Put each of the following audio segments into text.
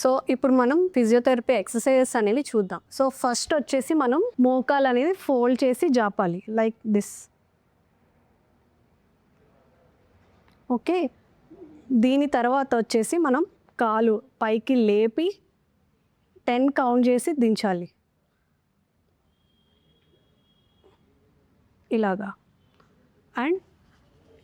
So ఇప్పుడు మనం physiotherapy exercises అనేవి చూద్దాం. సో ఫస్ట్ వచ్చేసి మనం మోకాలు అనేది ఫోల్డ్ చేసి జాపాలి లైక్ దిస్. ఓకే, దీని తర్వాత వచ్చేసి మనం కాలు పైకి లేపి 10 కౌంట్ చేసి దించాలి ఇలాగా. అండ్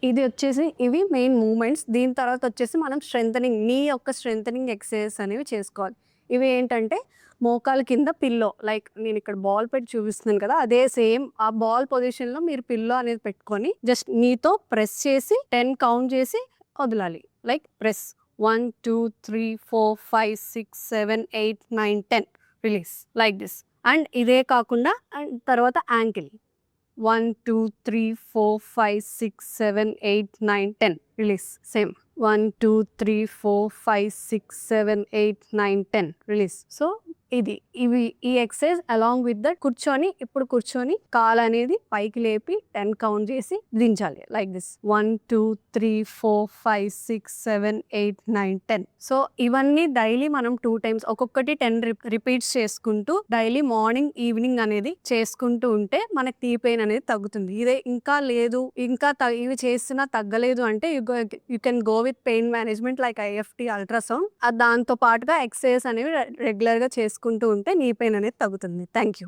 ఇది వచ్చేసి ఇవి మెయిన్ మూమెంట్స్. దీని తర్వాత వచ్చేసి మనం స్ట్రెంథనింగ్, నీ యొక్క స్ట్రెంథనింగ్ ఎక్సర్సైజెస్ అనేవి చేసుకోవాలి. ఇవి ఏంటంటే మోకాల కింద పిల్లో, లైక్ నేను ఇక్కడ బాల్ పెట్టి చూపిస్తున్నాను కదా, అదే సేమ్ ఆ బాల్ పొజిషన్లో మీరు పిల్లో అనేది పెట్టుకొని జస్ట్ నీతో ప్రెస్ చేసి 10 కౌంట్ చేసి వదలాలి. Like press 1 2 3 4 5 6 7 8 9 10 release like this. And ఇదే కాకుండా అండ్ తర్వాత ankle 1 2 3 4 5 6 7 8 9 10 release. Same 1 2 3 4 5 6 7 8 9 10 release. So ఈ ఎక్సర్సైజ్ అలాంగ్ విత్ దట్ కూర్చొని కాలు అనేది పైకి లేపి 10 కౌంట్ చేసి దించాలి లైక్ దిస్. 1 2 3 4 5 6 7 8 9 10. సో ఇవన్నీ డైలీ మనం 2 టైమ్స్ ఒక్కొక్కటి 10 రిపీట్స్ చేసుకుంటూ డైలీ మార్నింగ్ ఈవినింగ్ అనేది చేసుకుంటూ ఉంటే మనకి నీ పెయిన్ అనేది తగ్గుతుంది. ఇదే ఇంకా లేదు, ఇంకా ఇవి చేస్తున్నా తగ్గలేదు అంటే you can go with pain management like IFT, ultrasound. దాంతో పాటుగా ఎక్సర్సైజ్ అనేవి రెగ్యులర్గా చేసుకుంటూ ఉంటే నీ పెయిన్ అనేది తగ్గుతుంది. Thank you.